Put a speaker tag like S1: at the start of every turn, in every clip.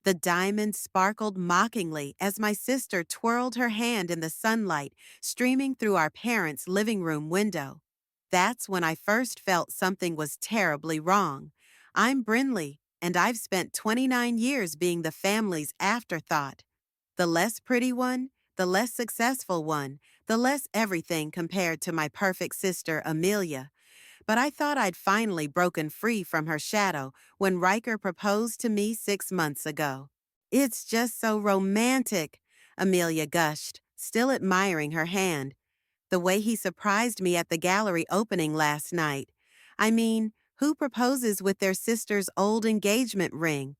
S1: The diamond sparkled mockingly as my sister twirled her hand in the sunlight streaming through our parents' living room window. That's when I first felt something was terribly wrong. I'm Brinley, and I've spent 29 years being the family's afterthought. The less pretty one, the less successful one, the less everything compared to my perfect sister Amelia. But I thought I'd finally broken free from her shadow when Riker proposed to me 6 months ago. It's just so romantic, Amelia gushed, still admiring her hand. The way he surprised me at the gallery opening last night. I mean, who proposes with their sister's old engagement ring?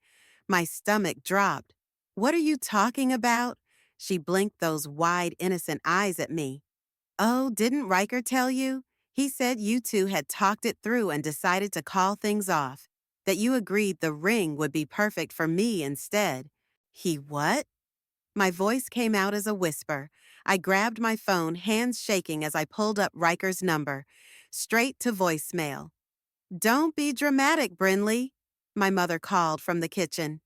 S1: My stomach dropped. What are you talking about? She blinked those wide, innocent eyes at me. Oh, didn't Riker tell you? He said you two had talked it through and decided to call things off. That you agreed the ring would be perfect for me instead. He what? My voice came out as a whisper. I grabbed my phone, hands shaking as I pulled up Riker's number. Straight to voicemail. Don't be dramatic, Brinley, my mother called from the kitchen.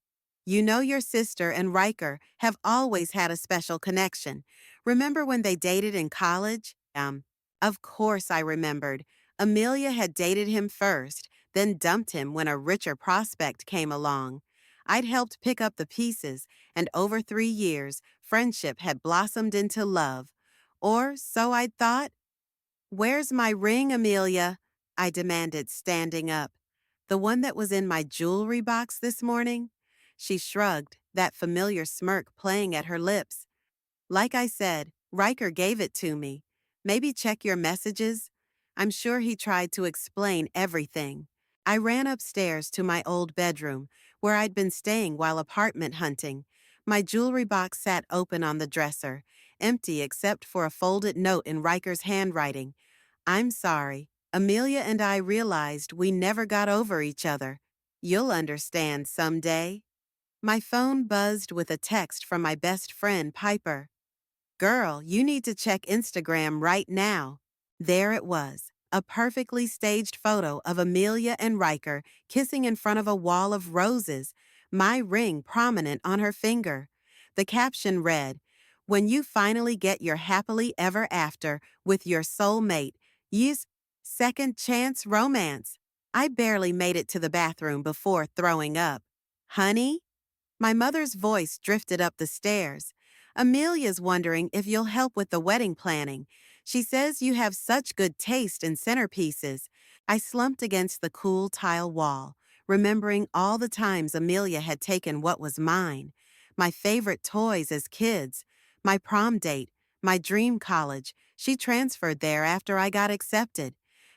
S1: You know your sister and Riker have always had a special connection. Remember when they dated in college? Of course I remembered. Amelia had dated him first, then dumped him when a richer prospect came along. I'd helped pick up the pieces, and over 3 years, friendship had blossomed into love. Or so I'd thought. Where's my ring, Amelia? I demanded, standing up. The one that was in my jewelry box this morning? She shrugged, that familiar smirk playing at her lips. Like I said, Riker gave it to me. Maybe check your messages? I'm sure he tried to explain everything. I ran upstairs to my old bedroom, where I'd been staying while apartment hunting. My jewelry box sat open on the dresser, empty except for a folded note in Riker's handwriting. I'm sorry. Amelia and I realized we never got over each other. You'll understand someday. My phone buzzed with a text from my best friend, Piper. Girl, you need to check Instagram right now. There it was, a perfectly staged photo of Amelia and Riker kissing in front of a wall of roses, my ring prominent on her finger. The caption read, When you finally get your happily ever after with your soulmate, use second chance romance. I barely made it to the bathroom before throwing up. Honey? My mother's voice drifted up the stairs. Amelia's wondering if you'll help with the wedding planning. She says you have such good taste in centerpieces. I slumped against the cool tile wall, remembering all the times Amelia had taken what was mine. My favorite toys as kids, my prom date, my dream college. She transferred there after I got accepted.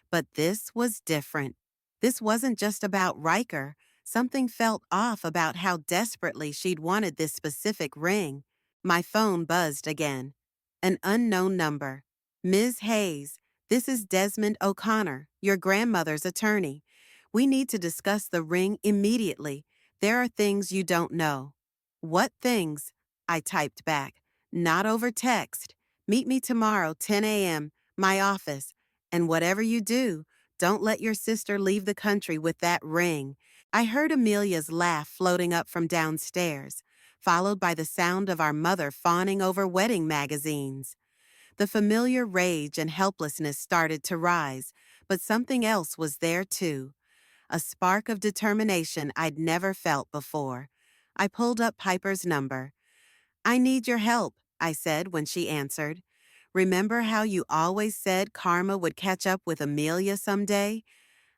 S1: But this was different. This wasn't just about Riker. Something felt off about how desperately she'd wanted this specific ring. My phone buzzed again. An unknown number. Ms. Hayes, this is Desmond O'Connor, your grandmother's attorney. We need to discuss the ring immediately. There are things you don't know. What things? I typed back. Not over text. Meet me tomorrow, 10 a.m., my office. And whatever you do, don't let your sister leave the country with that ring. I heard Amelia's laugh floating up from downstairs, followed by the sound of our mother fawning over wedding magazines. The familiar rage and helplessness started to rise, but something else was there too. A spark of determination I'd never felt before. I pulled up Piper's number. I need your help, I said when she answered. Remember how you always said karma would catch up with Amelia someday?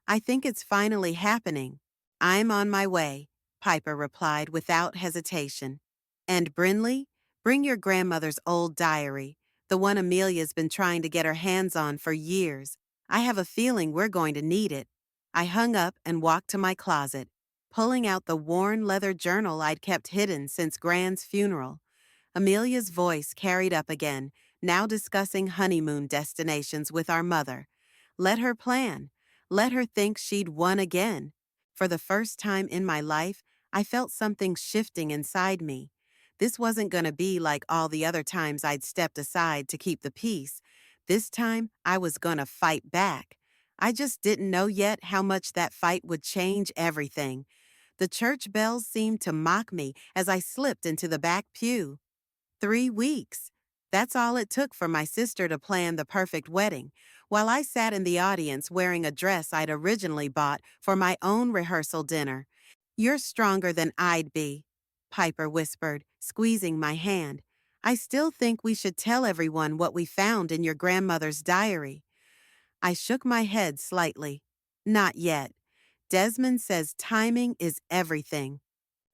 S1: I think it's finally happening. I'm on my way, Piper replied without hesitation. And Brinley, bring your grandmother's old diary, the one Amelia's been trying to get her hands on for years. I have a feeling we're going to need it. I hung up and walked to my closet, pulling out the worn leather journal I'd kept hidden since Gran's funeral. Amelia's voice carried up again, now discussing honeymoon destinations with our mother. Let her plan. Let her think she'd won again. For the first time in my life, I felt something shifting inside me. This wasn't going to be like all the other times I'd stepped aside to keep the peace. This time, I was going to fight back. I just didn't know yet how much that fight would change everything. The The church bells seemed to mock me as I slipped into the back pew. 3 weeks. That's all it took for my sister to plan the perfect wedding, while I sat in the audience wearing a dress I'd originally bought for my own rehearsal dinner. You're stronger than I'd be, Piper whispered, squeezing my hand. I still think we should tell everyone what we found in your grandmother's diary. I shook my head slightly. Not yet. Desmond says timing is everything.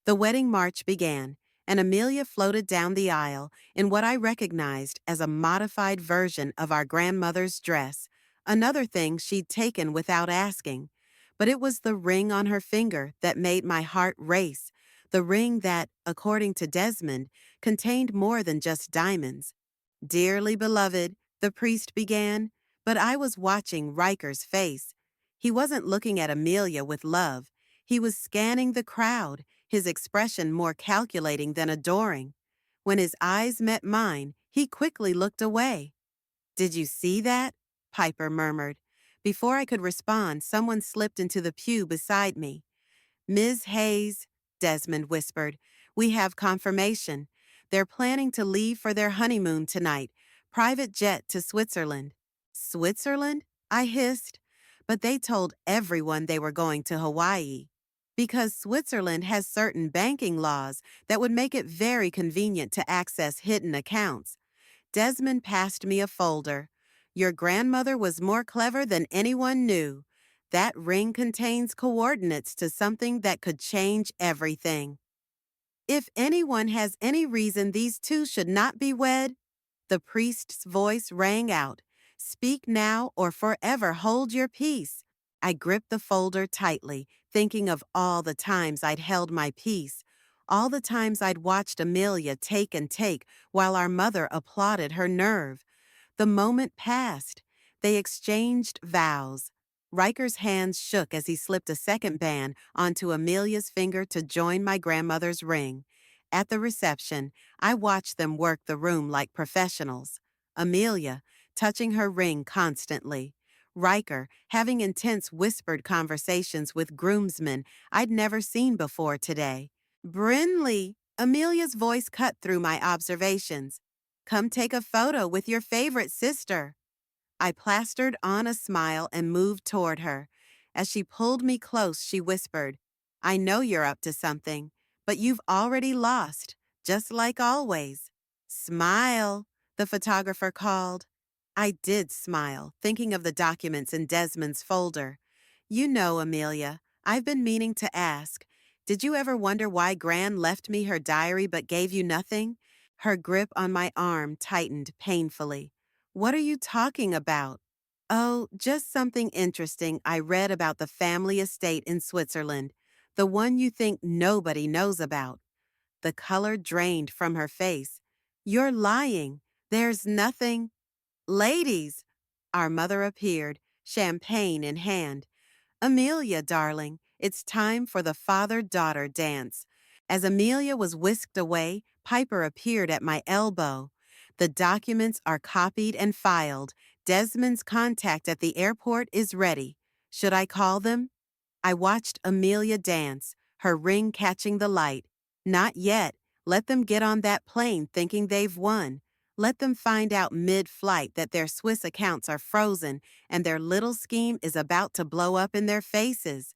S1: The wedding march began, and Amelia floated down the aisle in what I recognized as a modified version of our grandmother's dress, another thing she'd taken without asking. But it was the ring on her finger that made my heart race, the ring that, according to Desmond, contained more than just diamonds. Dearly beloved, the priest began, but I was watching Riker's face. He wasn't looking at Amelia with love. He was scanning the crowd, his expression more calculating than adoring. When his eyes met mine, he quickly looked away. Did you see that? Piper murmured. Before I could respond, someone slipped into the pew beside me. Ms. Hayes, Desmond whispered, we have confirmation. They're planning to leave for their honeymoon tonight, private jet to Switzerland. Switzerland? I hissed. But they told everyone they were going to Hawaii. Because Switzerland has certain banking laws that would make it very convenient to access hidden accounts. Desmond passed me a folder. Your grandmother was more clever than anyone knew. That ring contains coordinates to something that could change everything. If anyone has any reason these two should not be wed, the priest's voice rang out. Speak now or forever hold your peace. I gripped the folder tightly, thinking of all the times I'd held my peace, all the times I'd watched Amelia take and take while our mother applauded her nerve. The moment passed. They exchanged vows. Riker's hands shook as he slipped a second band onto Amelia's finger to join my grandmother's ring. At the reception, I watched them work the room like professionals. Amelia, touching her ring constantly. Riker, having intense whispered conversations with groomsmen I'd never seen before today. Brinley, Amelia's voice cut through my observations. Come take a photo with your favorite sister. I plastered on a smile and moved toward her. As she pulled me close, she whispered, I know you're up to something, but you've already lost, just like always. Smile, the photographer called. I did smile, thinking of the documents in Desmond's folder. You know, Amelia, I've been meaning to ask, did you ever wonder why Gran left me her diary but gave you nothing? Her grip on my arm tightened painfully. What are you talking about? Oh, just something interesting I read about the family estate in Switzerland, the one you think nobody knows about. The color drained from her face. You're lying. There's nothing. Ladies! Our mother appeared, champagne in hand. Amelia, darling, it's time for the father-daughter dance. As Amelia was whisked away, Piper appeared at my elbow. The documents are copied and filed. Desmond's contact at the airport is ready. Should I call them? I watched Amelia dance, her ring catching the light. Not yet. Let them get on that plane thinking they've won. Let them find out mid-flight that their Swiss accounts are frozen and their little scheme is about to blow up in their faces.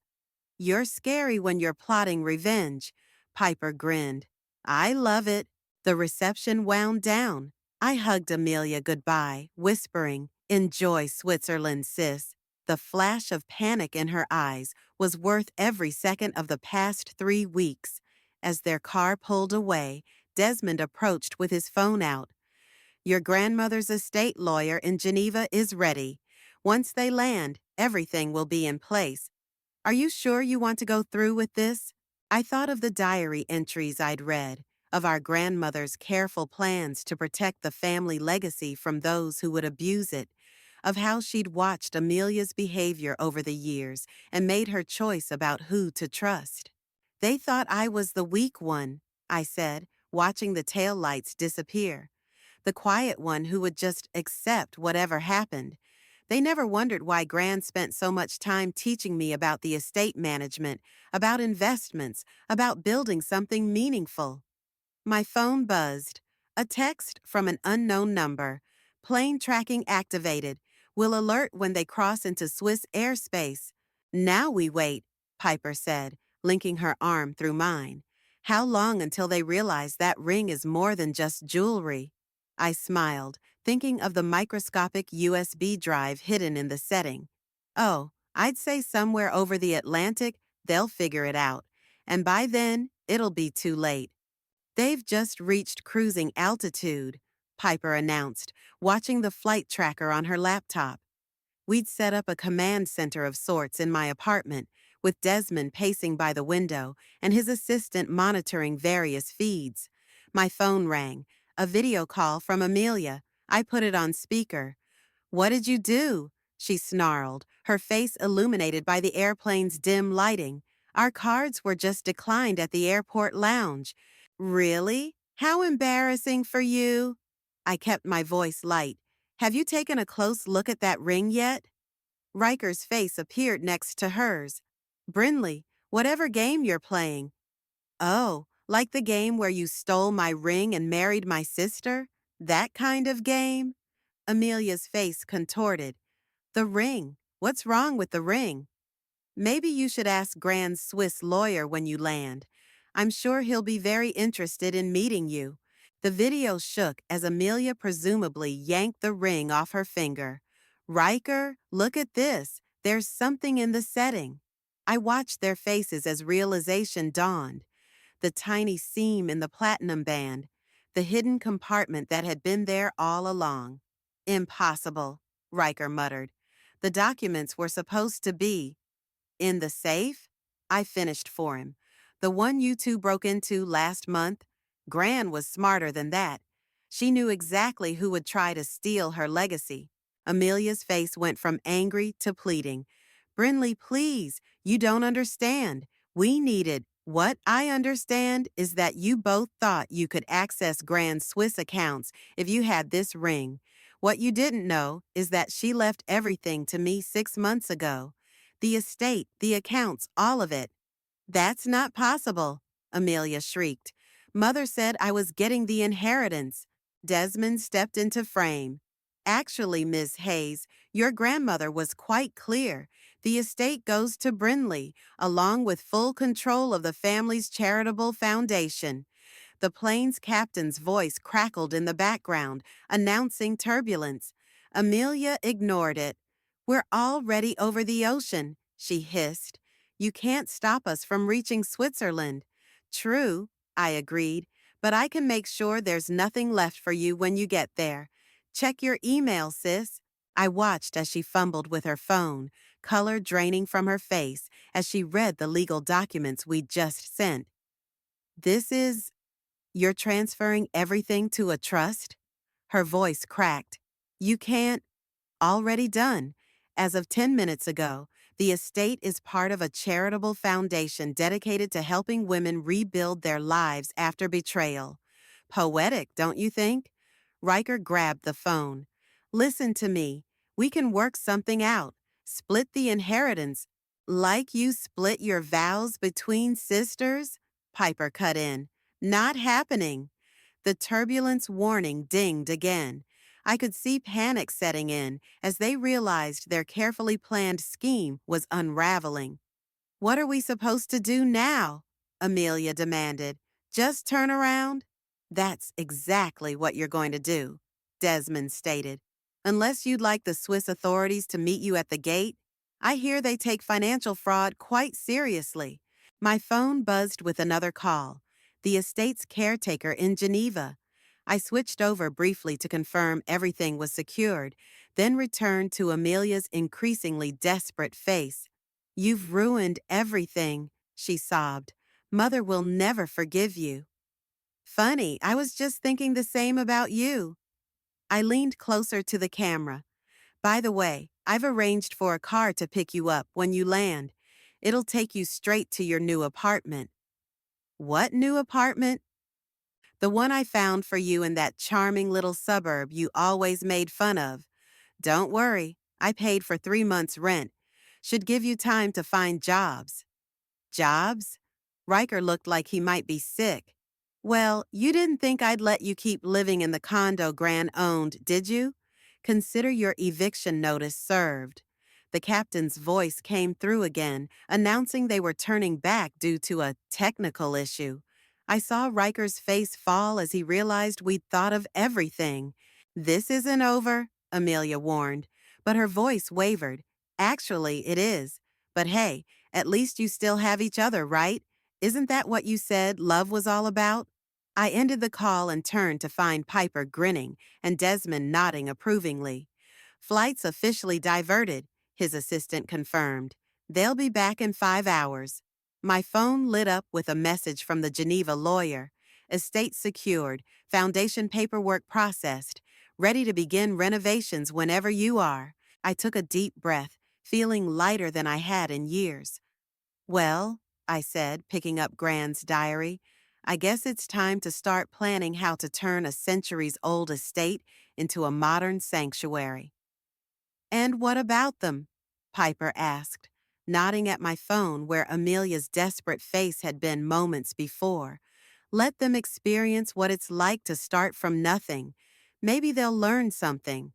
S1: You're scary when you're plotting revenge, Piper grinned. I love it. The reception wound down. I hugged Amelia goodbye, whispering, Enjoy Switzerland, sis. The flash of panic in her eyes was worth every second of the past 3 weeks. As their car pulled away, Desmond approached with his phone out. Your grandmother's estate lawyer in Geneva is ready. Once they land, everything will be in place. Are you sure you want to go through with this? I thought of the diary entries I'd read, of our grandmother's careful plans to protect the family legacy from those who would abuse it, of how she'd watched Amelia's behavior over the years and made her choice about who to trust. They thought I was the weak one, I said, watching the taillights disappear. The quiet one who would just accept whatever happened. They never wondered why Gran spent so much time teaching me about the estate management, about investments, about building something meaningful. My phone buzzed. A text from an unknown number. Plane tracking activated. Will alert when they cross into Swiss airspace. Now we wait, Piper said, linking her arm through mine. How long until they realize that ring is more than just jewelry? I smiled, thinking of the microscopic USB drive hidden in the setting. Oh, I'd say somewhere over the Atlantic, they'll figure it out. And by then, it'll be too late. They've just reached cruising altitude, Piper announced, watching the flight tracker on her laptop. We'd set up a command center of sorts in my apartment, with Desmond pacing by the window and his assistant monitoring various feeds. My phone rang, a video call from Amelia. I put it on speaker. "What did you do?" she snarled, her face illuminated by the airplane's dim lighting. "Our cards were just declined at the airport lounge." "Really? How embarrassing for you." I kept my voice light. "Have you taken a close look at that ring yet?" Riker's face appeared next to hers. "Brinley, whatever game you're playing." "Oh, like the game where you stole my ring and married my sister? That kind of game?" Amelia's face contorted. "The ring. What's wrong with the ring?" "Maybe you should ask Gran's Swiss lawyer when you land. I'm sure he'll be very interested in meeting you." The video shook as Amelia presumably yanked the ring off her finger. "Riker, look at this. There's something in the setting." I watched their faces as realization dawned. The tiny seam in the platinum band, the hidden compartment that had been there all along. "Impossible," Riker muttered. "The documents were supposed to be in the safe?" I finished for him. "The one you two broke into last month? Gran was smarter than that. She knew exactly who would try to steal her legacy." Amelia's face went from angry to pleading. "Brinley, please, you don't understand. We needed. What I understand is that you both thought you could access Gran's Swiss accounts if you had this ring. What you didn't know is that she left everything to me 6 months ago. The estate, the accounts, all of it." "That's not possible," Amelia shrieked. "Mother said I was getting the inheritance." Desmond stepped into frame. "Actually, Miss Hayes, your grandmother was quite clear. The estate goes to Brinley, along with full control of the family's charitable foundation." The plane's captain's voice crackled in the background, announcing turbulence. Amelia ignored it. "We're already over the ocean," she hissed. "You can't stop us from reaching Switzerland." "True," I agreed, "but I can make sure there's nothing left for you when you get there. Check your email, sis." I watched as she fumbled with her phone, color draining from her face as she read the legal documents we'd just sent. "This is You're transferring everything to a trust?" Her voice cracked. "You can't." "Already done. As of 10 minutes ago, the estate is part of a charitable foundation dedicated to helping women rebuild their lives after betrayal." Poetic, don't you think? Riker grabbed the phone. "Listen to me. We can work something out. Split the inheritance." "Like you split your vows between sisters?" Piper cut in. "Not happening." The turbulence warning dinged again. I could see panic setting in as they realized their carefully planned scheme was unraveling. "What are we supposed to do now?" Amelia demanded. "Just turn around?" "That's exactly what you're going to do," Desmond stated. "Unless you'd like the Swiss authorities to meet you at the gate. I hear they take financial fraud quite seriously." My phone buzzed with another call. The estate's caretaker in Geneva. I switched over briefly to confirm everything was secured, then returned to Amelia's increasingly desperate face. "You've ruined everything," she sobbed. "Mother will never forgive you." "Funny, I was just thinking the same about you." I leaned closer to the camera. "By the way, I've arranged for a car to pick you up when you land. It'll take you straight to your new apartment." "What new apartment?" "The one I found for you in that charming little suburb you always made fun of. Don't worry, I paid for 3 months' rent. Should give you time to find jobs. Jobs? Riker looked like he might be sick. Well, you didn't think I'd let you keep living in the condo Gran owned, did you? Consider your eviction notice served. The captain's voice came through again, announcing they were turning back due to a technical issue. I saw Riker's face fall as he realized we'd thought of everything. This isn't over, Amelia warned, but her voice wavered. Actually, it is. But hey, at least you still have each other, right? Isn't that what you said love was all about? I ended the call and turned to find Piper grinning and Desmond nodding approvingly. Flight's officially diverted, his assistant confirmed. They'll be back in 5 hours. My phone lit up with a message from the Geneva lawyer. Estate secured, foundation paperwork processed, ready to begin renovations whenever you are. I took a deep breath, feeling lighter than I had in years. Well, I said, picking up Gran's diary, I guess it's time to start planning how to turn a centuries-old estate into a modern sanctuary. And what about them? Piper asked, nodding at my phone where Amelia's desperate face had been moments before. Let them experience what it's like to start from nothing. Maybe they'll learn something.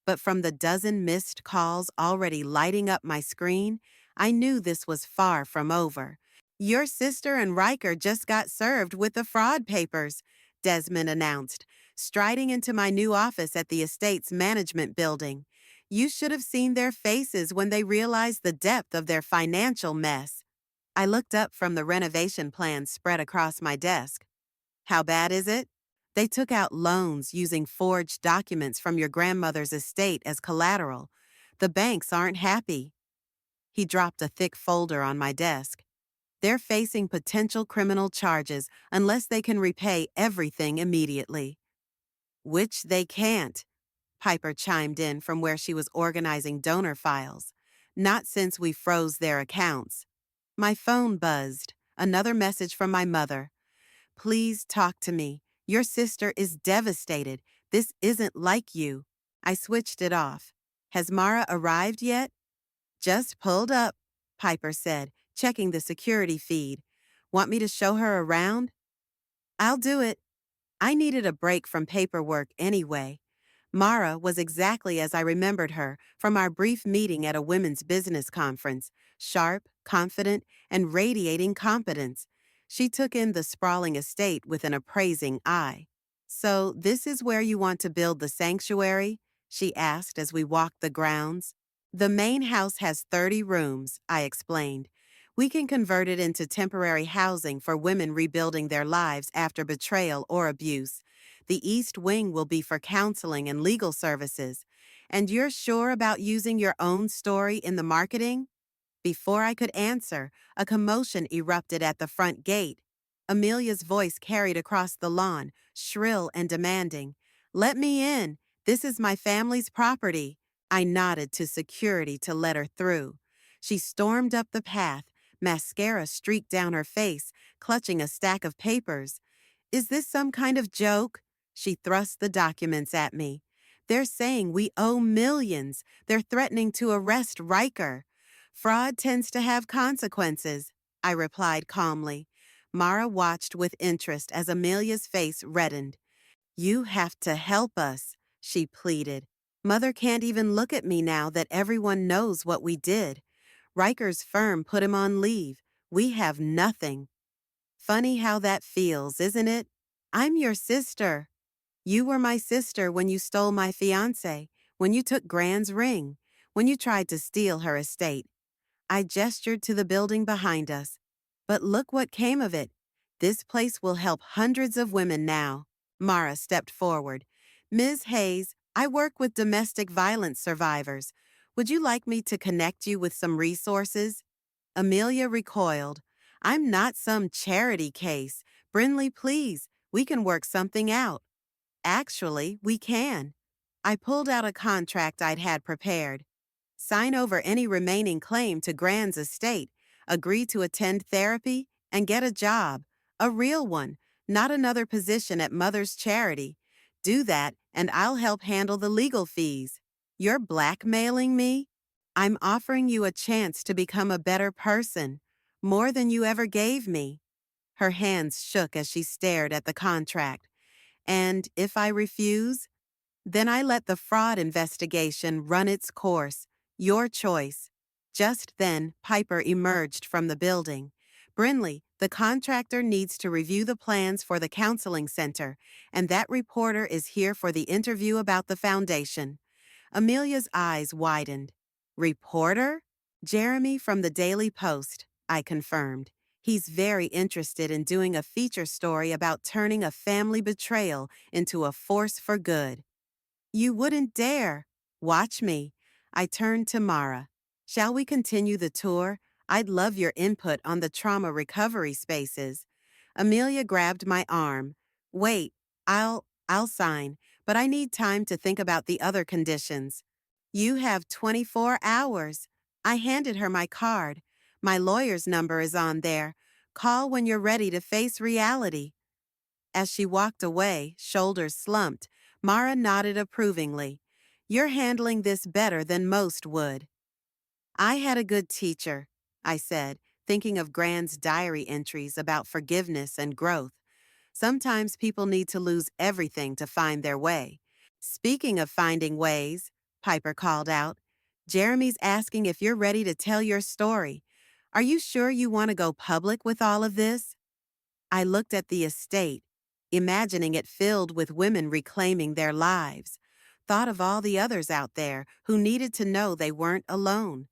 S1: But from the dozen missed calls already lighting up my screen, I knew this was far from over. Your sister and Riker just got served with the fraud papers, Desmond announced, striding into my new office at the estate's management building. You should have seen their faces when they realized the depth of their financial mess. I looked up from the renovation plans spread across my desk. How bad is it? They took out loans using forged documents from your grandmother's estate as collateral. The banks aren't happy. He dropped a thick folder on my desk. They're facing potential criminal charges unless they can repay everything immediately. Which they can't, Piper chimed in from where she was organizing donor files. Not since we froze their accounts. My phone buzzed. Another message from my mother. Please talk to me. Your sister is devastated. This isn't like you. I switched it off. Has Mara arrived yet? Just pulled up, Piper said, checking the security feed. Want me to show her around? I'll do it. I needed a break from paperwork anyway. Mara was exactly as I remembered her from our brief meeting at a women's business conference, sharp, confident, and radiating competence. She took in the sprawling estate with an appraising eye. So this is where you want to build the sanctuary? She asked as we walked the grounds. The main house has 30 rooms, I explained. We can convert it into temporary housing for women rebuilding their lives after betrayal or abuse. The East Wing will be for counseling and legal services. And you're sure about using your own story in the marketing? Before I could answer, a commotion erupted at the front gate. Amelia's voice carried across the lawn, shrill and demanding. Let me in. This is my family's property. I nodded to security to let her through. She stormed up the path, mascara streaked down her face, clutching a stack of papers. Is this some kind of joke? She thrust the documents at me. They're saying we owe millions. They're threatening to arrest Riker. Fraud tends to have consequences, I replied calmly. Mara watched with interest as Amelia's face reddened. You have to help us, she pleaded. Mother can't even look at me now that everyone knows what we did. Riker's firm put him on leave. We have nothing. Funny how that feels, isn't it? I'm your sister. You were my sister when you stole my fiancé, when you took Gran's ring, when you tried to steal her estate. I gestured to the building behind us. But look what came of it. This place will help hundreds of women now. Mara stepped forward. Ms. Hayes, I work with domestic violence survivors. Would you like me to connect you with some resources? Amelia recoiled. I'm not some charity case. Brinley, please, we can work something out. Actually, we can. I pulled out a contract I'd had prepared. Sign over any remaining claim to Gran's estate, agree to attend therapy, and get a job. A real one, not another position at Mother's Charity. Do that, and I'll help handle the legal fees. You're blackmailing me? I'm offering you a chance to become a better person, more than you ever gave me. Her hands shook as she stared at the contract. And if I refuse, then I let the fraud investigation run its course. Your choice. Just then, Piper emerged from the building. Brinley, the contractor needs to review the plans for the counseling center, and that reporter is here for the interview about the foundation. Amelia's eyes widened. Reporter? Jeremy from the Daily Post, I confirmed. He's very interested in doing a feature story about turning a family betrayal into a force for good. You wouldn't dare. Watch me. I turned to Mara. Shall we continue the tour? I'd love your input on the trauma recovery spaces. Amelia grabbed my arm. Wait, I'll sign, but I need time to think about the other conditions. You have 24 hours. I handed her my card. My lawyer's number is on there. Call when you're ready to face reality. As she walked away, shoulders slumped, Mara nodded approvingly. You're handling this better than most would. I had a good teacher, I said, thinking of Grant's diary entries about forgiveness and growth. Sometimes people need to lose everything to find their way. Speaking of finding ways, Piper called out, Jeremy's asking if you're ready to tell your story. Are you sure you want to go public with all of this? I looked at the estate, imagining it filled with women reclaiming their lives. Thought of all the others out there who needed to know they weren't alone.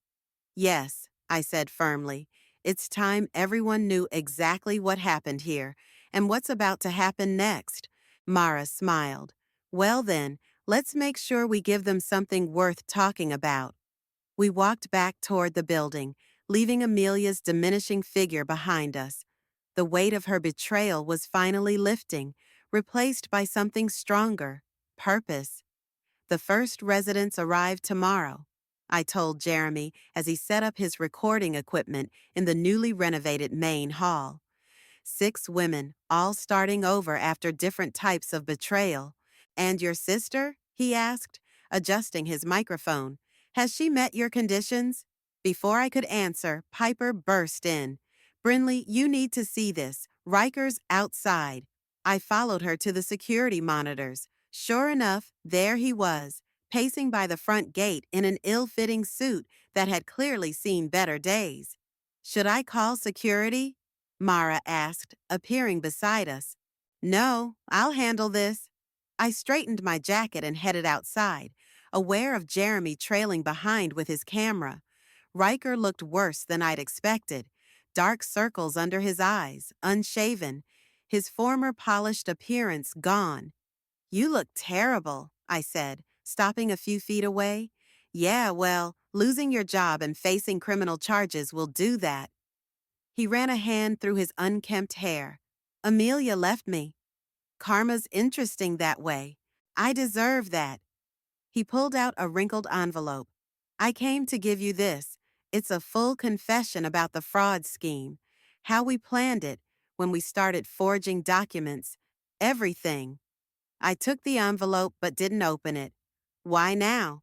S1: Yes, I said firmly. It's time everyone knew exactly what happened here and what's about to happen next. Mara smiled. Well then, let's make sure we give them something worth talking about. We walked back toward the building, leaving Amelia's diminishing figure behind us. The weight of her betrayal was finally lifting, replaced by something stronger, purpose. The first residents arrive tomorrow, I told Jeremy as he set up his recording equipment in the newly renovated main hall. 6 women, all starting over after different types of betrayal. And your sister? He asked, adjusting his microphone. Has she met your conditions? Before I could answer, Piper burst in. Brinley, you need to see this. Riker's outside. I followed her to the security monitors. Sure enough, there he was, pacing by the front gate in an ill-fitting suit that had clearly seen better days. Should I call security? Mara asked, appearing beside us. No, I'll handle this. I straightened my jacket and headed outside, aware of Jeremy trailing behind with his camera. Riker looked worse than I'd expected. Dark circles under his eyes, unshaven, his former polished appearance gone. You look terrible, I said, stopping a few feet away. Yeah, well, losing your job and facing criminal charges will do that. He ran a hand through his unkempt hair. Amelia left me. Karma's interesting that way. I deserve that. He pulled out a wrinkled envelope. I came to give you this. It's a full confession about the fraud scheme, how we planned it, when we started forging documents, everything. I took the envelope but didn't open it. Why now?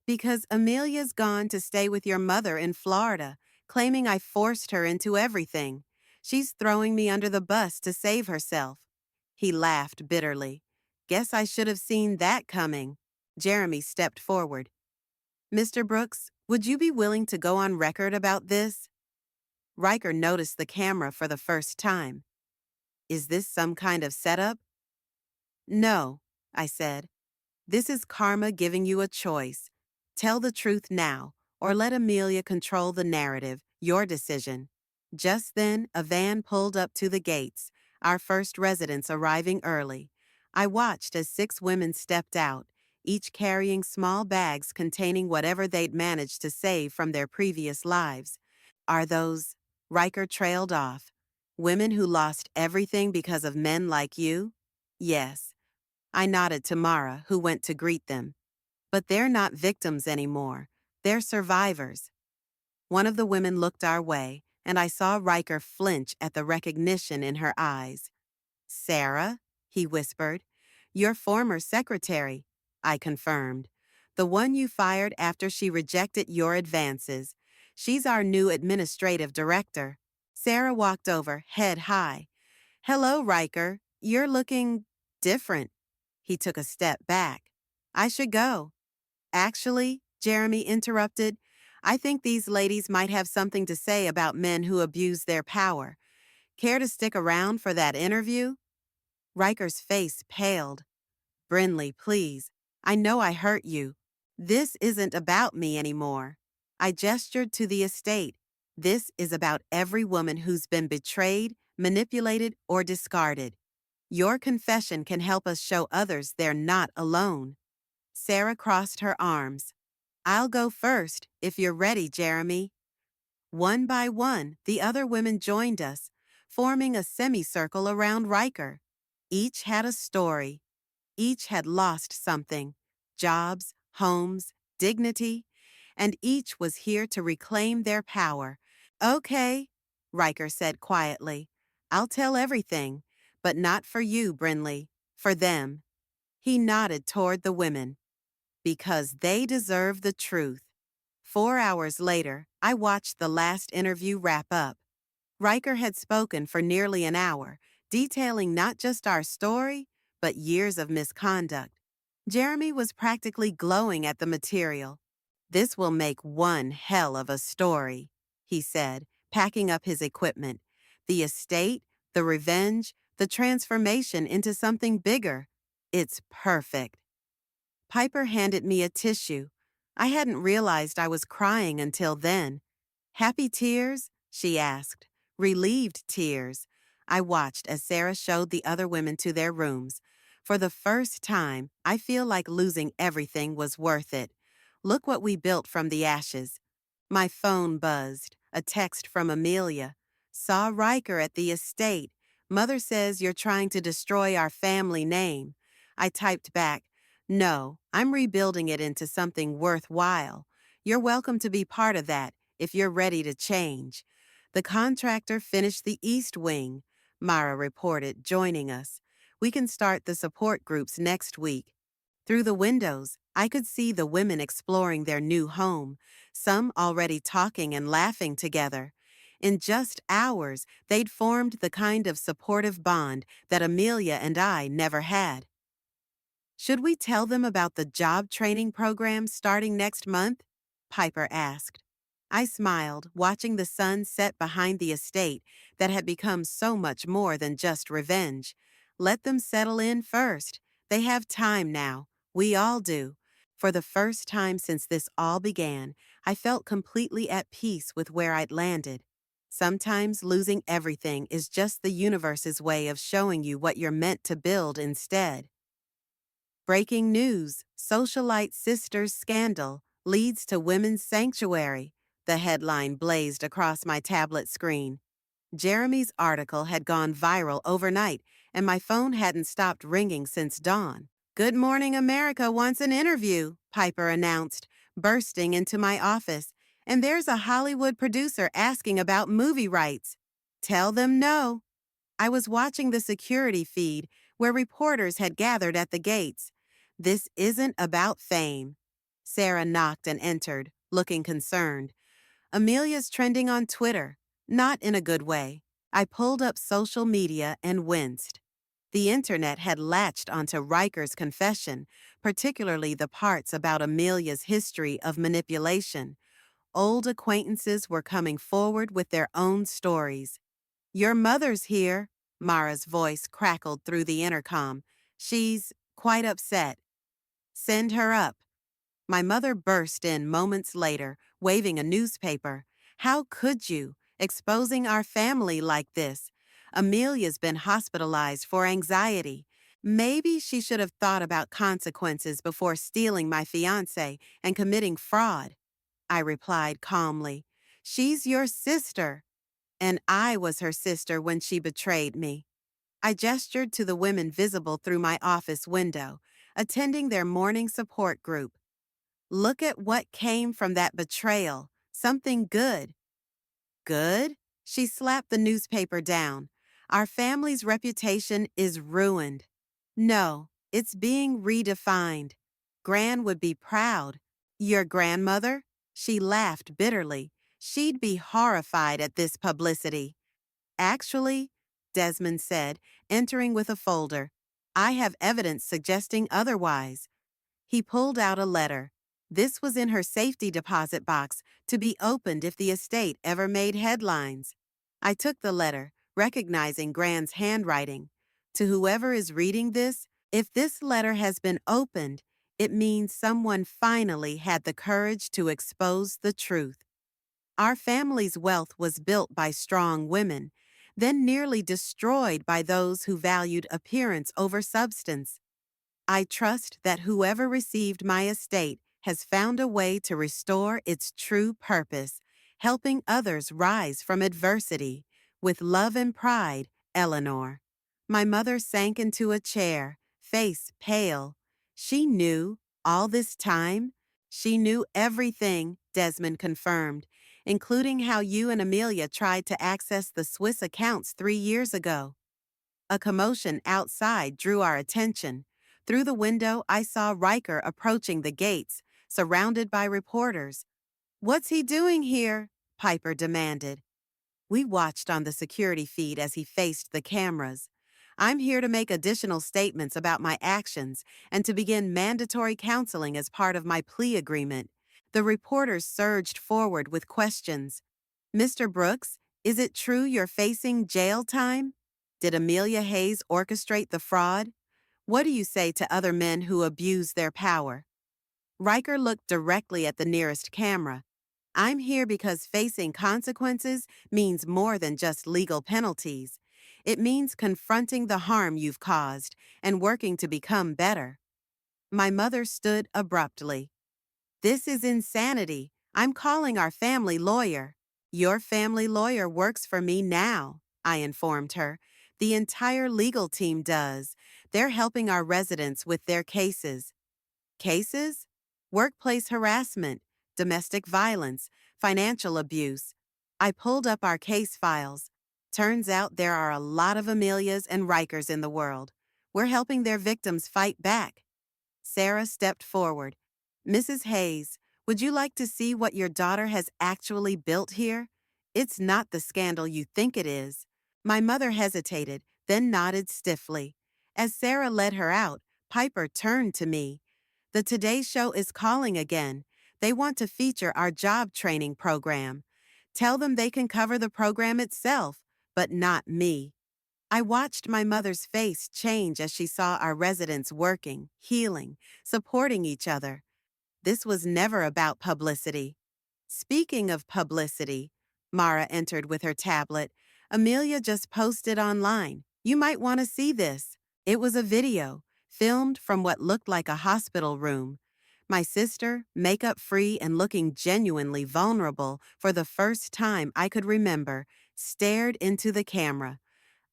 S1: Because Amelia's gone to stay with your mother in Florida, claiming I forced her into everything. She's throwing me under the bus to save herself. He laughed bitterly. Guess I should have seen that coming. Jeremy stepped forward. Mr. Brooks, would you be willing to go on record about this? Riker noticed the camera for the first time. Is this some kind of setup? No, I said. This is karma giving you a choice. Tell the truth now, or let Amelia control the narrative, your decision. Just then, a van pulled up to the gates, our first residents arriving early. I watched as 6 women stepped out, each carrying small bags containing whatever they'd managed to save from their previous lives. Are those? Riker trailed off. Women who lost everything because of men like you? Yes. I nodded to Mara, who went to greet them. But they're not victims anymore. They're survivors. One of the women looked our way, and I saw Riker flinch at the recognition in her eyes. Sarah, he whispered. Your former secretary, I confirmed. The one you fired after she rejected your advances. She's our new administrative director. Sarah walked over, head high. Hello, Riker. You're looking different. He took a step back. I should go. Actually, Jeremy interrupted, I think these ladies might have something to say about men who abuse their power. Care to stick around for that interview? Riker's face paled. Brinley, please. I know I hurt you. This isn't about me anymore. I gestured to the estate. This is about every woman who's been betrayed, manipulated, or discarded. Your confession can help us show others they're not alone. Sarah crossed her arms. I'll go first, if you're ready, Jeremy. One by one, the other women joined us, forming a semicircle around Riker. Each had a story. Each had lost something: jobs, homes, dignity, and each was here to reclaim their power. Okay, Riker said quietly. I'll tell everything, but not for you, Brinley. For them. He nodded toward the women. Because they deserve the truth. 4 hours later, I watched the last interview wrap up. Riker had spoken for nearly an hour, detailing not just our story, but years of misconduct. Jeremy was practically glowing at the material. This will make one hell of a story, he said, packing up his equipment. The estate, the revenge, the transformation into something bigger. It's perfect. Piper handed me a tissue. I hadn't realized I was crying until then. Happy tears? She asked. Relieved tears. I watched as Sarah showed the other women to their rooms. For the first time, I feel like losing everything was worth it. Look what we built from the ashes. My phone buzzed. A text from Amelia. Saw Riker at the estate. Mother says you're trying to destroy our family name. I typed back, no, I'm rebuilding it into something worthwhile. You're welcome to be part of that if you're ready to change. The contractor finished the east wing, Mara reported, joining us. We can start the support groups next week. Through the windows, I could see the women exploring their new home, some already talking and laughing together. In just hours, they'd formed the kind of supportive bond that Amelia and I never had. Should we tell them about the job training program starting next month? Piper asked. I smiled, watching the sun set behind the estate that had become so much more than just revenge. Let them settle in first. They have time now. We all do. For the first time since this all began, I felt completely at peace with where I'd landed. Sometimes losing everything is just the universe's way of showing you what you're meant to build instead. Breaking news: Socialite Sisters scandal leads to women's sanctuary. The headline blazed across my tablet screen. Jeremy's article had gone viral overnight, and my phone hadn't stopped ringing since dawn. Good Morning America wants an interview, Piper announced, bursting into my office. And there's a Hollywood producer asking about movie rights. Tell them no. I was watching the security feed where reporters had gathered at the gates. This isn't about fame. Sarah knocked and entered, looking concerned. Amelia's trending on Twitter, not in a good way. I pulled up social media and winced. The internet had latched onto Riker's confession, particularly the parts about Amelia's history of manipulation. Old acquaintances were coming forward with their own stories. Your mother's here, Mara's voice crackled through the intercom. She's quite upset. Send her up. My mother burst in moments later, waving a newspaper. How could you, exposing our family like this? Amelia's been hospitalized for anxiety. Maybe she should have thought about consequences before stealing my fiancé and committing fraud. I replied calmly. She's your sister. And I was her sister when she betrayed me. I gestured to the women visible through my office window, attending their morning support group. Look at what came from that betrayal. Something good. Good? She slapped the newspaper down. Our family's reputation is ruined. No, it's being redefined. Gran would be proud. Your grandmother? She laughed bitterly. She'd be horrified at this publicity. Actually, Desmond said, entering with a folder, I have evidence suggesting otherwise. He pulled out a letter. This was in her safety deposit box to be opened if the estate ever made headlines. I took the letter, recognizing Gran's handwriting. To whoever is reading this, if this letter has been opened, it means someone finally had the courage to expose the truth. Our family's wealth was built by strong women, then nearly destroyed by those who valued appearance over substance. I trust that whoever received my estate has found a way to restore its true purpose, helping others rise from adversity. With love and pride, Eleanor. My mother sank into a chair, face pale. She knew, all this time. She knew everything, Desmond confirmed, including how you and Amelia tried to access the Swiss accounts 3 years ago. A commotion outside drew our attention. Through the window, I saw Riker approaching the gates, surrounded by reporters. What's he doing here? Piper demanded. We watched on the security feed as he faced the cameras. I'm here to make additional statements about my actions and to begin mandatory counseling as part of my plea agreement. The reporters surged forward with questions. Mr. Brooks, is it true you're facing jail time? Did Amelia Hayes orchestrate the fraud? What do you say to other men who abuse their power? Riker looked directly at the nearest camera. I'm here because facing consequences means more than just legal penalties. It means confronting the harm you've caused and working to become better. My mother stood abruptly. This is insanity. I'm calling our family lawyer. Your family lawyer works for me now, I informed her. The entire legal team does. They're helping our residents with their cases. Cases? Workplace harassment, domestic violence, financial abuse. I pulled up our case files. Turns out there are a lot of Amelias and Rikers in the world. We're helping their victims fight back. Sarah stepped forward. Mrs. Hayes, would you like to see what your daughter has actually built here? It's not the scandal you think it is. My mother hesitated, then nodded stiffly. As Sarah led her out, Piper turned to me. The Today Show is calling again. They want to feature our job training program. Tell them they can cover the program itself, but not me. I watched my mother's face change as she saw our residents working, healing, supporting each other. This was never about publicity. Speaking of publicity, Mara entered with her tablet. Amelia just posted online. You might want to see this. It was a video, filmed from what looked like a hospital room. My sister, makeup-free and looking genuinely vulnerable for the first time I could remember, stared into the camera.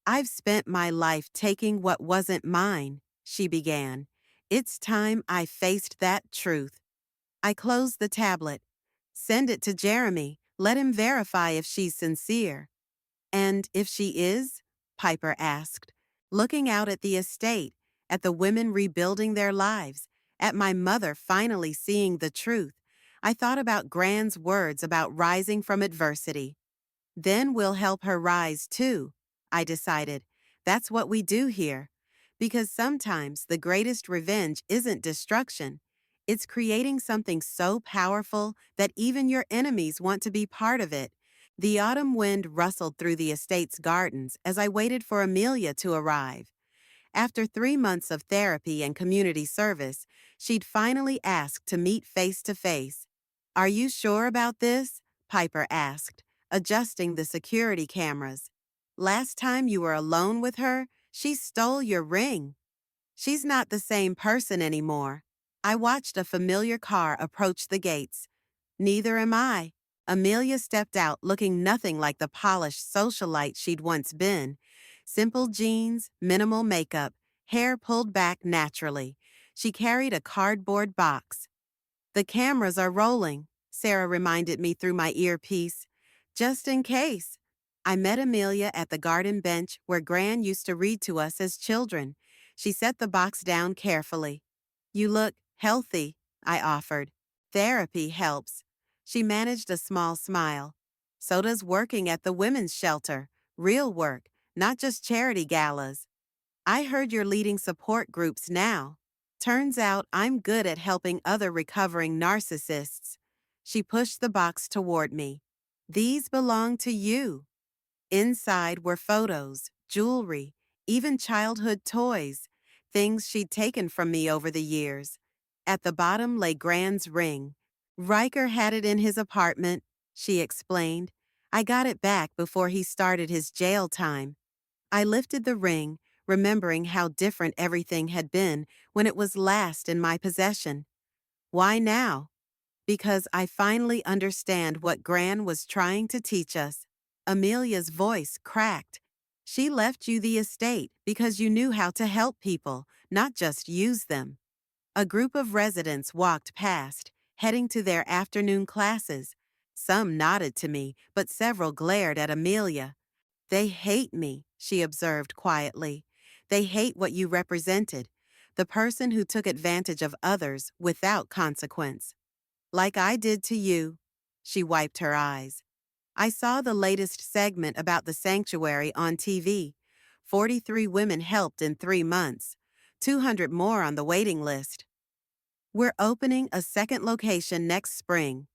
S1: I've spent my life taking what wasn't mine, she began. It's time I faced that truth. I closed the tablet. Send it to Jeremy. Let him verify if she's sincere. And if she is? Piper asked, looking out at the estate, at the women rebuilding their lives, at my mother finally seeing the truth. I thought about Gran's words about rising from adversity. Then we'll help her rise too, I decided. That's what we do here. Because sometimes the greatest revenge isn't destruction. It's creating something so powerful that even your enemies want to be part of it. The autumn wind rustled through the estate's gardens as I waited for Amelia to arrive. After 3 months of therapy and community service, she'd finally asked to meet face to face. Are you sure about this? Piper asked, adjusting the security cameras. Last time you were alone with her, she stole your ring. She's not the same person anymore. I watched a familiar car approach the gates. Neither am I. Amelia stepped out looking nothing like the polished socialite she'd once been. Simple jeans, minimal makeup, hair pulled back naturally. She carried a cardboard box. The cameras are rolling, Sarah reminded me through my earpiece. Just in case. I met Amelia at the garden bench where Gran used to read to us as children. She set the box down carefully. You look Healthy, I offered. Therapy helps. She managed a small smile. So does working at the women's shelter. Real work, not just charity galas. I heard you're leading support groups now. Turns out I'm good at helping other recovering narcissists. She pushed the box toward me. These belong to you. Inside were photos, jewelry, even childhood toys, things she'd taken from me over the years. At the bottom lay Gran's ring. Riker had it in his apartment, she explained. I got it back before he started his jail time. I lifted the ring, remembering how different everything had been when it was last in my possession. Why now? Because I finally understand what Gran was trying to teach us. Amelia's voice cracked. She left you the estate because you knew how to help people, not just use them. A group of residents walked past, heading to their afternoon classes. Some nodded to me, but several glared at Amelia. They hate me, she observed quietly. They hate what you represented, the person who took advantage of others without consequence. Like I did to you. She wiped her eyes. I saw the latest segment about the sanctuary on TV. 43 women helped in 3 months. 200 more on the waiting list. We're opening a second location next spring.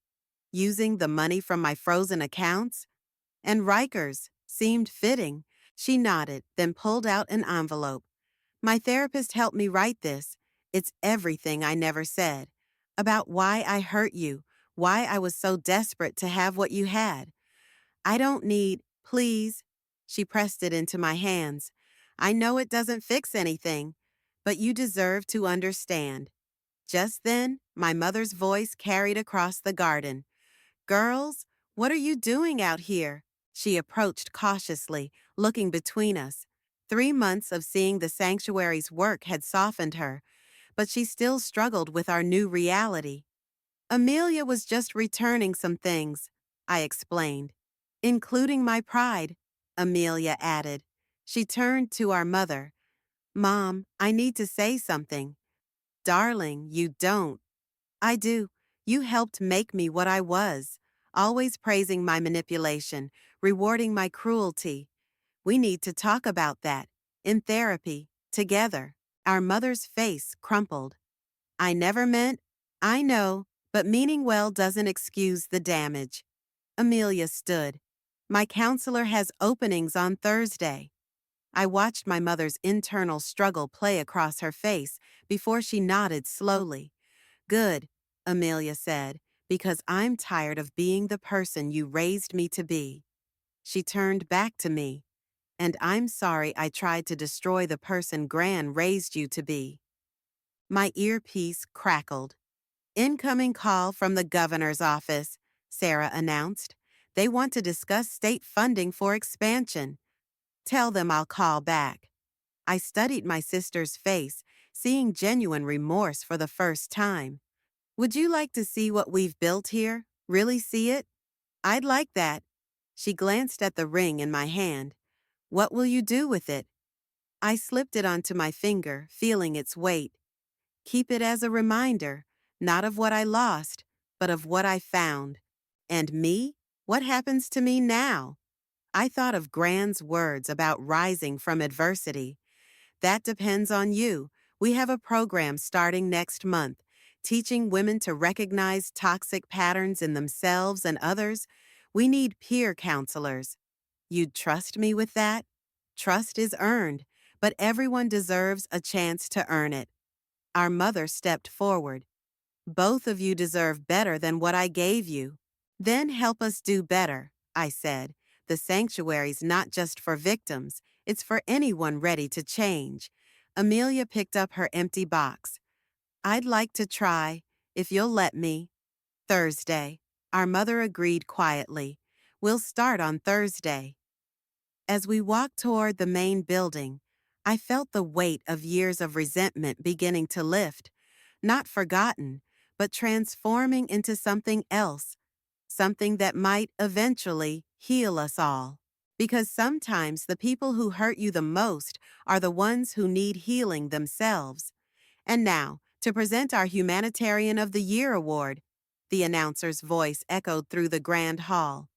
S1: Using the money from my frozen accounts? And Riker's seemed fitting. She nodded, then pulled out an envelope. My therapist helped me write this. It's everything I never said. About why I hurt you, why I was so desperate to have what you had. I don't need, please. She pressed it into my hands. I know it doesn't fix anything, but you deserve to understand. Just then, my mother's voice carried across the garden. Girls, what are you doing out here? She approached cautiously, looking between us. 3 months of seeing the sanctuary's work had softened her, but she still struggled with our new reality. Amelia was just returning some things, I explained. Including my pride, Amelia added. She turned to our mother. Mom, I need to say something. Darling, you don't. I do. You helped make me what I was, always praising my manipulation, rewarding my cruelty. We need to talk about that, in therapy, together. Our mother's face crumpled. I never meant, I know, but meaning well doesn't excuse the damage. Amelia stood. My counselor has openings on Thursday. I watched my mother's internal struggle play across her face before she nodded slowly. Good, Amelia said, because I'm tired of being the person you raised me to be. She turned back to me. And I'm sorry I tried to destroy the person Gran raised you to be. My earpiece crackled. Incoming call from the governor's office, Sarah announced. They want to discuss state funding for expansion. Tell them I'll call back. I studied my sister's face, seeing genuine remorse for the first time. Would you like to see what we've built here? Really see it? I'd like that. She glanced at the ring in my hand. What will you do with it? I slipped it onto my finger, feeling its weight. Keep it as a reminder, not of what I lost, but of what I found. And me? What happens to me now? I thought of Gran's words about rising from adversity. That depends on you. We have a program starting next month, teaching women to recognize toxic patterns in themselves and others. We need peer counselors. You'd trust me with that? Trust is earned, but everyone deserves a chance to earn it. Our mother stepped forward. Both of you deserve better than what I gave you. Then help us do better, I said. The sanctuary's not just for victims, it's for anyone ready to change. Amelia picked up her empty box. I'd like to try, if you'll let me. Thursday. Our mother agreed quietly. We'll start on Thursday. As we walked toward the main building, I felt the weight of years of resentment beginning to lift, not forgotten, but transforming into something else, something that might eventually heal us all. Because sometimes the people who hurt you the most are the ones who need healing themselves. And now, to To present our Humanitarian of the Year award, the announcer's voice echoed through the grand hall.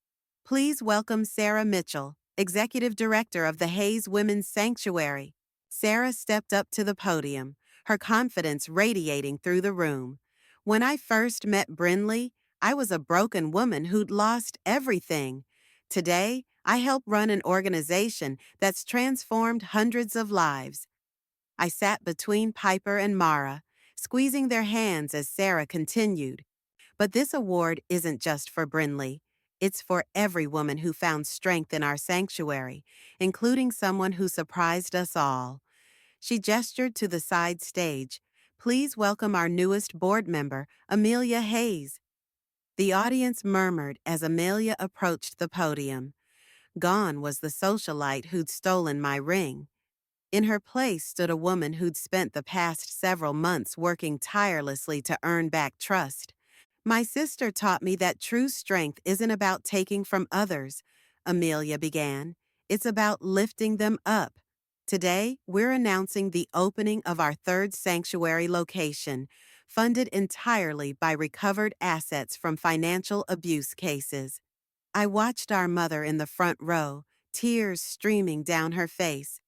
S1: Please welcome Sarah Mitchell, Executive Director of the Hayes Women's Sanctuary. Sarah stepped up to the podium, her confidence radiating through the room. When I first met Brinley, I was a broken woman who'd lost everything. Today, I help run an organization that's transformed hundreds of lives. I sat between Piper and Mara, squeezing their hands as Sarah continued. But this award isn't just for Brinley. It's for every woman who found strength in our sanctuary, including someone who surprised us all. She gestured to the side stage. Please welcome our newest board member, Amelia Hayes. The audience murmured as Amelia approached the podium. Gone was the socialite who'd stolen my ring. In her place stood a woman who'd spent the past several months working tirelessly to earn back trust. My sister taught me that true strength isn't about taking from others, Amelia began. It's about lifting them up. Today, we're announcing the opening of our third sanctuary location, funded entirely by recovered assets from financial abuse cases. I watched our mother in the front row, tears streaming down her face.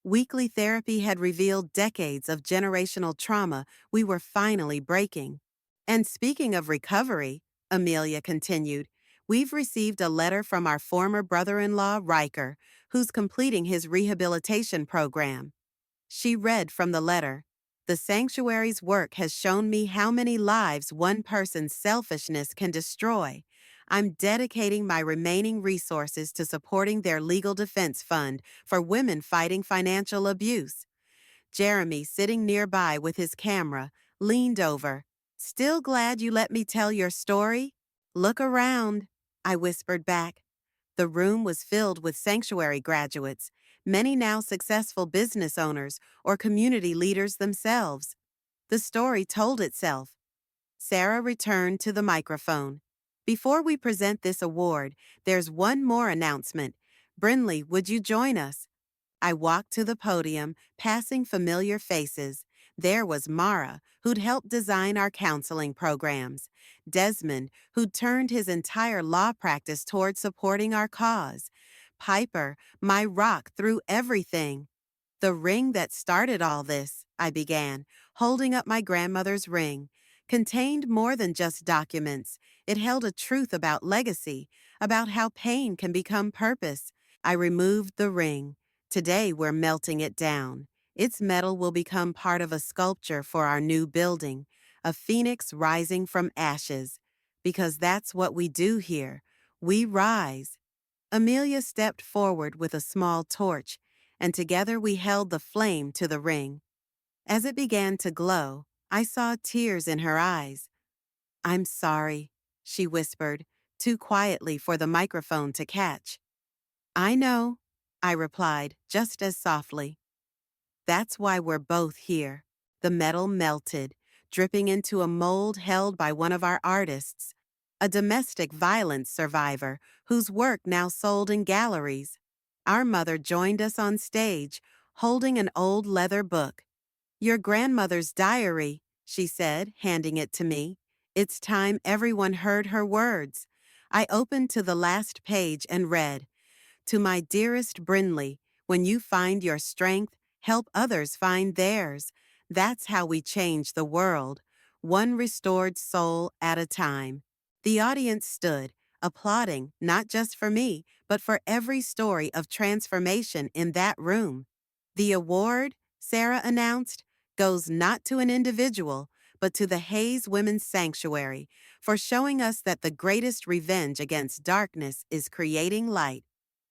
S1: Weekly therapy had revealed decades of generational trauma we were finally breaking. And speaking of recovery, Amelia continued, we've received a letter from our former brother-in-law, Riker, who's completing his rehabilitation program. She read from the letter, the sanctuary's work has shown me how many lives one person's selfishness can destroy. I'm dedicating my remaining resources to supporting their legal defense fund for women fighting financial abuse. Jeremy, sitting nearby with his camera, leaned over. Still glad you let me tell your story? Look around, I whispered back. The room was filled with sanctuary graduates, many now successful business owners or community leaders themselves. The story told itself. Sarah returned to the microphone. Before we present this award, there's one more announcement. Brinley, would you join us? I walked to the podium, passing familiar faces. There was Mara, who'd helped design our counseling programs. Desmond, who'd turned his entire law practice toward supporting our cause. Piper, my rock through everything. The ring that started all this, I began, holding up my grandmother's ring, contained more than just documents. It held a truth about legacy, about how pain can become purpose. I removed the ring. Today we're melting it down. Its metal will become part of a sculpture for our new building, a phoenix rising from ashes. Because that's what we do here. We rise. Amelia stepped forward with a small torch, and together we held the flame to the ring. As it began to glow, I saw tears in her eyes. I'm sorry, she whispered, too quietly for the microphone to catch. I know, I replied, just as softly. That's why we're both here. The metal melted, dripping into a mold held by one of our artists, a domestic violence survivor whose work now sold in galleries. Our mother joined us on stage, holding an old leather book. Your grandmother's diary, she said, handing it to me. It's time everyone heard her words. I opened to the last page and read, to my dearest Brinley, when you find your strength, help others find theirs. That's how we change the world, one restored soul at a time. The audience stood, applauding not just for me, but for every story of transformation in that room. The award, Sarah announced, goes not to an individual, but to the Hayes Women's Sanctuary for showing us that the greatest revenge against darkness is creating light.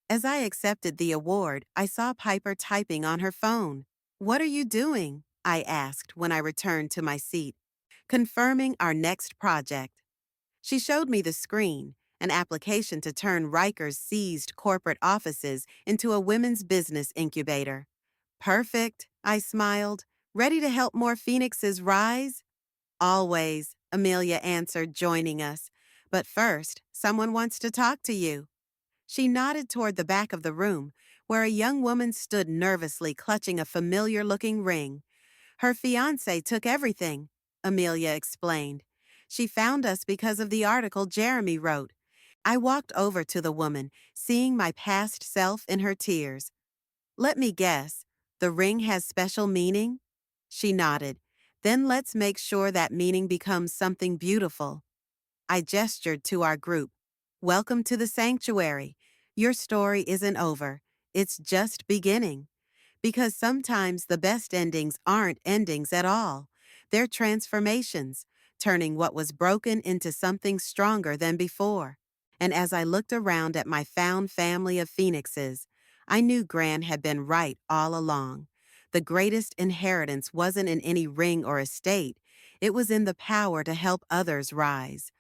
S1: As I accepted the award, I saw Piper typing on her phone. What are you doing? I asked when I returned to my seat. Confirming our next project. She showed me the screen, an application to turn Riker's seized corporate offices into a women's business incubator. Perfect, I smiled. Ready to help more phoenixes rise? Always, Amelia answered, joining us. But first, someone wants to talk to you. She nodded toward the back of the room, where a young woman stood nervously clutching a familiar-looking ring. Her fiancé took everything, Amelia explained. She found us because of the article Jeremy wrote. I walked over to the woman, seeing my past self in her tears. Let me guess, the ring has special meaning? She nodded. Then let's make sure that meaning becomes something beautiful. I gestured to our group. Welcome to the sanctuary. Your story isn't over. It's just beginning. Because sometimes the best endings aren't endings at all. They're transformations, turning what was broken into something stronger than before. And as I looked around at my found family of phoenixes, I knew Gran had been right all along. The greatest inheritance wasn't in any ring or estate, it was in the power to help others rise.